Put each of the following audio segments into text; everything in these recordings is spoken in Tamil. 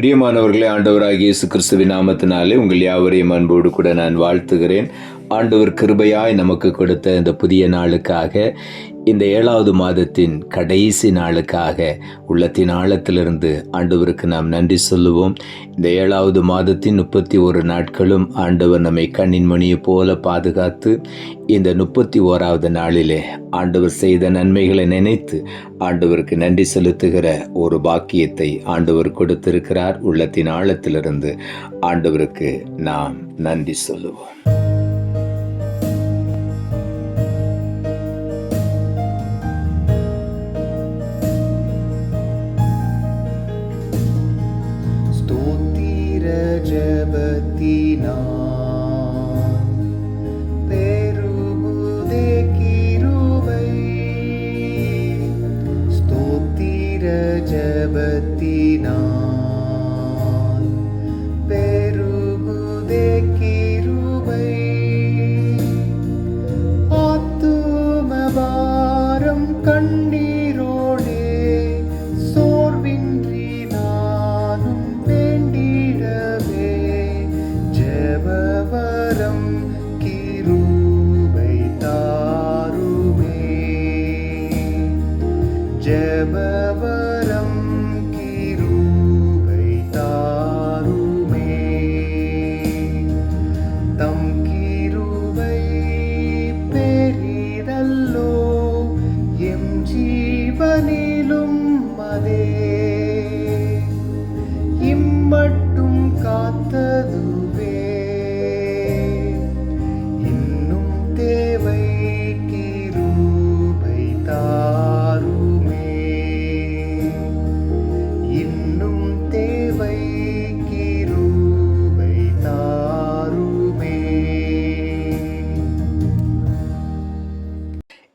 பிரியமானவர்களே, ஆண்டவராகிய இயேசு கிறிஸ்துவின் நாமத்தினாலே உங்கள் யாவரையும் அன்போடு கூட நான் வாழ்த்துகிறேன். ஆண்டவர் கிருபையாய் நமக்கு கொடுத்த இந்த புதிய நாளுக்காக, இந்த 7வது மாதத்தின் கடைசி நாளுக்காக உள்ளத்தின் ஆழத்திலிருந்து ஆண்டவருக்கு நாம் நன்றி சொல்லுவோம். இந்த 7வது மாதத்தின் 31 நாட்களும் ஆண்டவர் நம்மை கண்ணின் மணியை போல பாதுகாத்து, இந்த 31வது நாளிலே ஆண்டவர் செய்த நன்மைகளை நினைத்து ஆண்டவருக்கு நன்றி செலுத்துகிற ஒரு பாக்கியத்தை ஆண்டவர் கொடுத்திருக்கிறார். உள்ளத்தின் ஆழத்திலிருந்து ஆண்டவருக்கு நாம் நன்றி சொல்லுவோம்.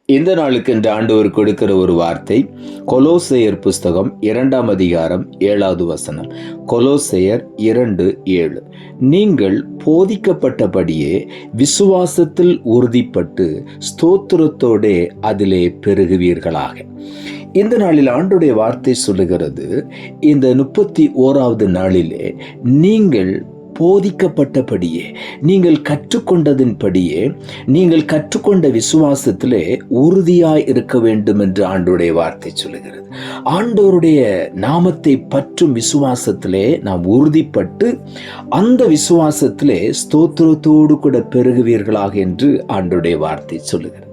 இந்த நாளுக்கு என்று ஆண்டவர் கொடுக்கிற ஒரு வார்த்தை, கொலோசையர் புஸ்தகம் 2ஆம் அதிகாரம் 7வது வசனம். கொலோசையர் 2:7. நீங்கள் போதிக்கப்பட்டபடியே விசுவாசத்தில் உறுதிப்பட்டு ஸ்தோத்திரத்தோடே அதிலே பெருகுவீர்களாக. இந்த நாளில் ஆண்டவருடைய வார்த்தை சொல்லுகிறது, இந்த 31வது நாளிலே நீங்கள் போதிக்கப்பட்டபடியே, நீங்கள் கற்றுக்கொண்டதின்படியே, நீங்கள் கற்றுக்கொண்ட விசுவாசத்திலே உறுதியாய் இருக்க வேண்டும் என்று ஆண்டவருடைய வார்த்தை சொல்லுகிறது. ஆண்டவருடைய நாமத்தை பற்றும் விசுவாசத்திலே நாம் உறுதிப்பட்டு அந்த விசுவாசத்திலே ஸ்தோத்திரத்தோடு கூட பெருகுவீர்களாக என்று ஆண்டவருடைய வார்த்தை சொல்லுகிறது.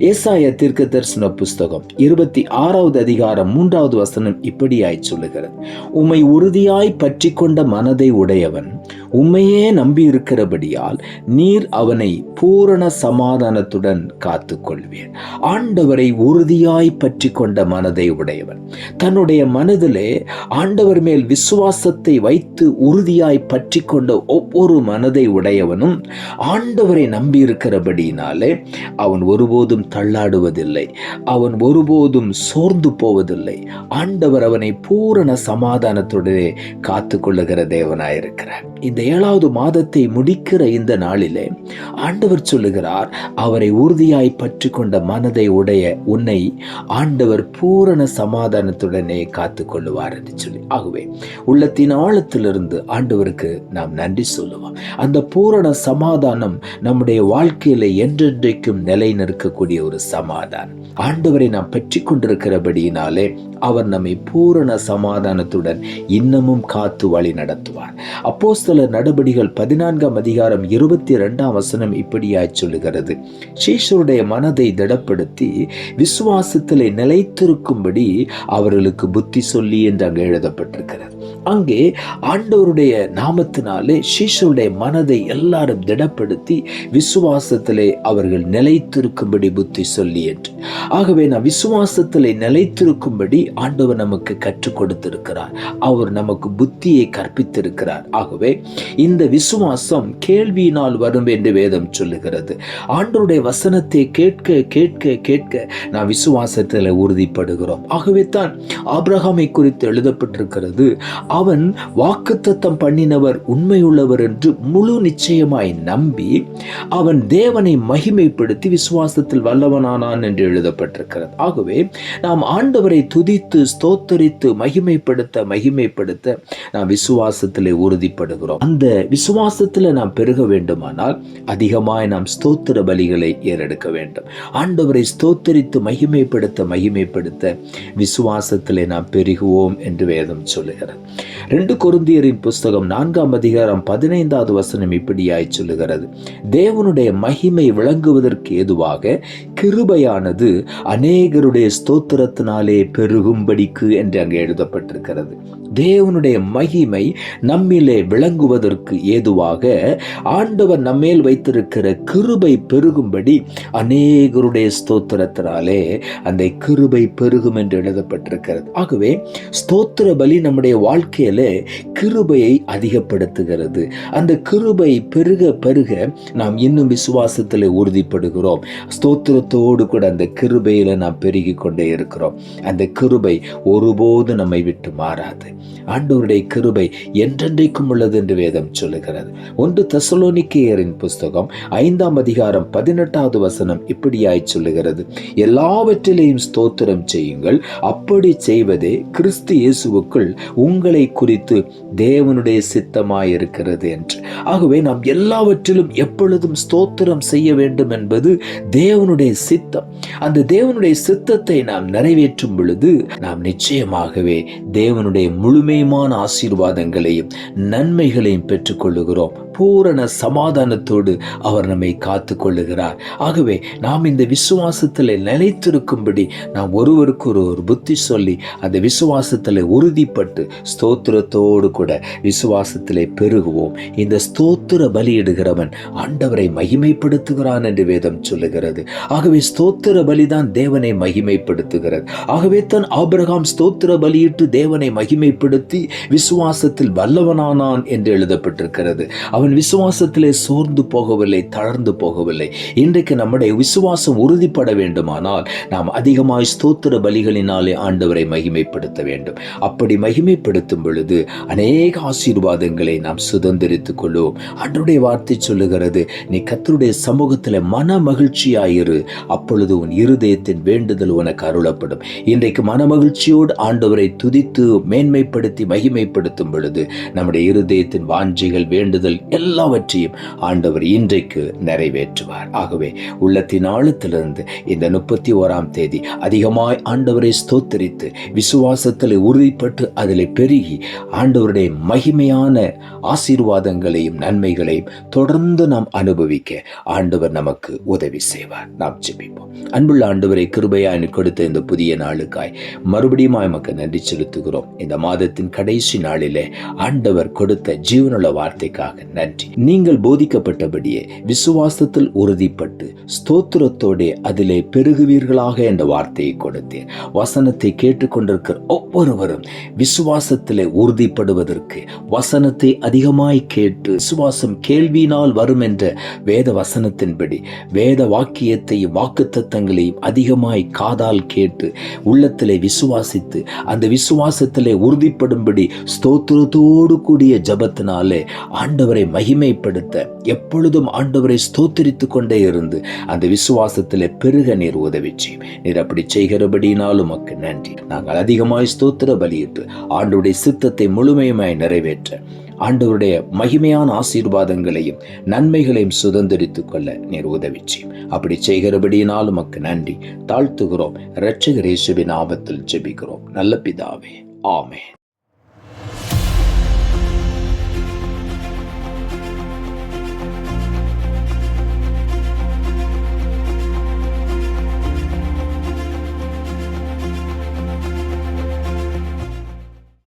ஏசாயா தீர்க்கதரிசன புஸ்தகம் 26வது அதிகாரம் 3வது வசனம் இப்படியாய் சொல்லுகிறது, உம்மை உறுதியாய் பற்றி கொண்ட மனதை உடையவன் உம்மையே நம்பி இருக்கிறபடியால் நீர் அவனை பூரண சமாதானத்துடன் காத்து கொள்வீர். ஆண்டவரை உறுதியாய் பற்றி கொண்ட மனதை உடையவன், தன்னுடைய மனதிலே ஆண்டவர் மேல் விசுவாசத்தை வைத்து உறுதியாய் பற்றி கொண்ட ஒவ்வொரு மனதை உடையவனும் ஆண்டவரை நம்பி இருக்கிறபடியினாலே அவன் ஒருபோதும் தள்ளாடுவதில்லை, அவன் ஒருபோதும் சோர்ந்து போவதில்லை. ஆண்டவர் அவனை பூரண சமாதானத்துடனே காத்து கொள்ளுகிற தேவனாயிருக்கிறார். இந்த 7வது மாதத்தை முடிக்கிற இந்த நாளிலே ஆண்டவர் சொல்லுகிறார், அவரை உறுதியாய் பற்றி கொண்ட மனதை உடைய உன்னை ஆண்டவர் பூரண சமாதானத்துடனே காத்து கொள்ளுவார் என்று சொல்லி. ஆகவே உள்ளத்தின் ஆழத்திலிருந்து ஆண்டவருக்கு நாம் நன்றி சொல்லுவோம். அந்த பூரண சமாதானம் நம்முடைய வாழ்க்கையில என்றென்றைக்கும் நிலை நிற்கக்கூடிய ஒரு சமாதானம். ஆண்டவரை நாம் பெற்றி கொண்டிருக்கிறபடியினாலே அவர் நம்மை பூரண சமாதானத்துடன் இன்னமும் காத்து வழி நடத்துவார். அப்போஸ்தலர் நடபடிகள் 14ஆம் அதிகாரம் 22ஆம் வசனம் இப்படியாய் சொல்லுகிறது, சீஷருடைய மனதை திடப்படுத்தி விசுவாசத்திலே நிலைத்திருக்கும்படி அவர்களுக்கு புத்தி சொல்லி என்று அங்கு எழுதப்பட்டிருக்கிறது. அங்கே ஆண்டவருடைய நாமத்தினாலே சீஷருடைய மனதை எல்லாரும் திடப்படுத்தி விசுவாசத்திலே அவர்கள் நிலைத்திருக்கும்படி புத்தி சொல்லி என்று. ஆகவே நாம் விசுவாசத்திலே நிலைத்திருக்கும்படி ஆண்டவர் நமக்கு கற்றுக் கொடுத்திருக்கிறார். அவர் நமக்கு புத்தியை கற்பித்திருக்கிறார். ஆகவே இந்த விசுவாசம் கேள்வியினால் வரும் என்று வேதம் சொல்லுகிறது. ஆண்டவருடைய வசனத்தை கேட்க கேட்க கேட்க நாம் விசுவாசத்தில் உறுதிப்படுகிறோம். ஆகவே தான் ஆபிரகாமை குறித்து எழுதப்பட்டிருக்கிறது, அவன் வாக்குத்தத்தம் பண்ணினவர் உண்மையுள்ளவர் என்று முழு நிச்சயமாய் நம்பி அவன் தேவனை மகிமைப்படுத்தி விசுவாச விசுவாசத்தில் வல்லவனானான் என்று எழுதப்பட்டிருக்கிறது. ஆகவே நாம் ஆண்டவரை துதித்து ஸ்தோத்தரித்து மகிமைப்படுத்த நாம் விசுவாசத்திலே உறுதிப்படுகிறோம். அந்த விசுவாசத்தில் நாம் பெருக வேண்டுமானால் அதிகமாய் நாம் ஸ்தோத்திர பலிகளை ஏறெடுக்க வேண்டும். ஆண்டவரை ஸ்தோத்தரித்து மகிமைப்படுத்த விசுவாசத்திலே நாம் பெருகுவோம் என்று வேதம் சொல்லுகிறது. 2 கொரிந்தியரின் புஸ்தகம் 4ஆம் அதிகாரம் 15வது வசனம் இப்படியாய் சொல்லுகிறது, தேவனுடைய மகிமை விளங்குவதற்கு ஏதுவாக கிருபையானது அநேகருடைய ஸ்தோத்திரத்தினாலே பெருகும்படிக்கு என்று அங்கே எழுதப்பட்டிருக்கிறது. தேவனுடைய மகிமை நம்மிலே விளங்குவதற்கு ஏதுவாக ஆண்டவர் நம்மேல் வைத்திருக்கிற கிருபை பெருகும்படி அநேகருடைய ஸ்தோத்திரத்தினாலே அந்த கிருபை பெருகும் என்று எழுதப்பட்டிருக்கிறது. ஆகவே ஸ்தோத்திர பலி நம்முடைய வாழ்க்கையில கிருபையை அதிகப்படுத்துகிறது. அந்த கிருபை பெருக நாம் இன்னும் விசுவாசத்தில் உறுதிப்படுகிறோம். ஸ்தோத்திரத்தோடு கூட அந்த கிருபையில நாம் பெருகி கொண்டே இருக்கிறோம். அந்த கிருபை ஒருபோது நம்மை விட்டு மாறாது. ஆண்டவருடைய கிருபை என்றென்றைக்கும் உள்ளது என்று வேதம் சொல்லுகிறது. 1 தெசலோனிக்கேயரின் புஸ்தகம் 5ஆம் அதிகாரம் 18வது வசனம் இப்படியாய் சொல்லுகிறது, எல்லாவற்றிலேயும் ஸ்தோத்திரம் செய்யுங்கள், அப்படி செய்வதே கிறிஸ்து இயேசுவுக்குள் உங்களை குறித்து தேவனுடைய சித்தமாயிருக்கிறது என்று. ஆகவே நாம் எல்லாவற்றிலும் எப்பொழுதும் ஸ்தோத்திரம் செய்ய வேண்டும் என்பது தேவனுடைய சித்தம். அந்த தேவனுடைய சித்தத்தை நாம் நிறைவேற்றும் பொழுது நாம் நிச்சயமாகவே தேவனுடைய முழுமையான ஆசீர்வாதங்களையும் நன்மைகளையும் பெற்றுக்கொள்ளுகிறோம். பூரண சமாதானத்தோடு அவர் நம்மை காத்து கொள்ளுகிறார். ஆகவே நாம் இந்த விசுவாசத்தில் நிலைத்திருக்கும்படி நாம் ஒருவருக்கு ஒரு புத்தி சொல்லி அந்த விசுவாசத்தில் உறுதிப்பட்டு ஸ்தோத்திரத்தோடு கூட விசுவாசத்திலே பெருகுவோம். இந்த ஸ்தோத்திர பலியிடுகிறவன் ஆண்டவரை மகிமைப்படுத்துகிறான் என்று வேதம் சொல்லுகிறது. ஆகவே ஸ்தோத்திர பலிதான் தேவனை மகிமைப்படுத்துகிறது. ஆகவே தான் ஆபிரகாம் ஸ்தோத்திர பலியிட்டு தேவனை மகிமைப்படுத்தி விசுவாசத்தில் வல்லவனானான் என்று எழுதப்பட்டிருக்கிறது. அவன் விசுவாசத்திலே சோர்ந்து போகவில்லை, தளர்ந்து போகவில்லை. இன்றைக்கு நம்முடைய விசுவாசம் உறுதிப்பட வேண்டுமானால் நாம் அதிகமாய் ஸ்தோத்திர பலிகளினாலே ஆண்டவரை மகிமைப்படுத்த வேண்டும். அப்படி மகிமைப்படுத்தும் பொழுது அநேக ஆசீர்வாதங்களை நாம் சுதந்திரித்துக் கொள்வோம். ஆண்டவருடைய வார்த்தை சொல்லுகிறது, நீ கர்த்தருடைய சமூகத்தில் மன மகிழ்ச்சியாயிரு, அப்பொழுது உன் இருதயத்தின் வேண்டுதல் உனக்கு அருளப்படும். இன்றைக்கு மன மகிழ்ச்சியோடு ஆண்டவரை துதித்து மேன்மைப்படுத்தி மகிமைப்படுத்தும் பொழுது நம்முடைய இருதயத்தின் வாஞ்சைகள் வேண்டுதல் எல்லாவற்றையும் ஆண்டவர் இன்றைக்கு நிறைவேற்றுவார். ஆகவே உள்ளத்தின் ஆழத்திலிருந்து இந்த 31ஆம் தேதி அதிகமாய் ஆண்டவரை ஸ்தோத்தரித்து விசுவாசத்தில் உறுதிப்பட்டு அதில் பெருகி ஆண்டவருடைய மகிமையான ஆசீர்வாதங்களையும் நன்மைகளையும் தொடர்ந்து நாம் அனுபவிக்க ஆண்டவர் நமக்கு உதவி செய்வார். நாம் ஜெபிப்போம். அன்புள்ள ஆண்டவரை, கிருபையாய் எனக்கு கொடுத்த இந்த புதிய நாளுக்காய் மறுபடியும் நமக்கு நன்றி செலுத்துகிறோம். இந்த மாதத்தின் கடைசி நாளிலே ஆண்டவர் கொடுத்த ஜீவனுள்ள வார்த்தைக்காக நன்றி. நீங்கள் போதிக்கப்பட்டபடியே விசுவாசத்தில் உறுதிப்பட்டு ஸ்தோத்திரத்தோட அதிலே பெருகுவீர்களாக என்ற வார்த்தையை கொடுத்தேன். வசனத்தை கேட்டுக்கொண்டிருக்கிற ஒவ்வொருவரும் விசுவாசத்திலே உறுதிப்படுவதற்கு வசனத்தை அதிகமாய் கேட்டு விசுவாசம் கேள்வியினால் வரும் என்ற வேத வசனத்தின்படி வேத வாக்கியத்தையும் வாக்குத்தத்தங்களையும் அதிகமாய் காதால் கேட்டு உள்ளத்திலே விசுவாசித்து அந்த விசுவாசத்திலே உறுதிப்படும்படி ஸ்தோத்திரத்தோடு கூடிய ஜபத்தினாலே ஆண்டவரை மகிமைப்படுத்த எப்பொழுதும் ஆண்டவரை ஸ்தோத்திரித்து கொண்டே இருந்து அந்த விசுவாசத்திலே பெருக நீர் உதவி செய்யும். நீர் அப்படி செய்கிறபடினாலும் உமக்கு நன்றி. நாங்கள் அதிகமாய் ஸ்தோத்திர பலியிட்டு ஆண்டவருடைய சித்தத்தை முழுமையுமாய் நிறைவேற்ற ஆண்டவருடைய மகிமையான ஆசீர்வாதங்களையும் நன்மைகளையும் சுதந்திரித்துக் கொள்ள நீர் உதவி செய்யும். அப்படி செய்கிறபடியினாலும் உமக்கு நன்றி. தாழ்த்துகிறோம். இரட்சகர் இயேசுவின் நாமத்தில் ஜெபிக்கிறோம் நல்ல பிதாவே, ஆமென்.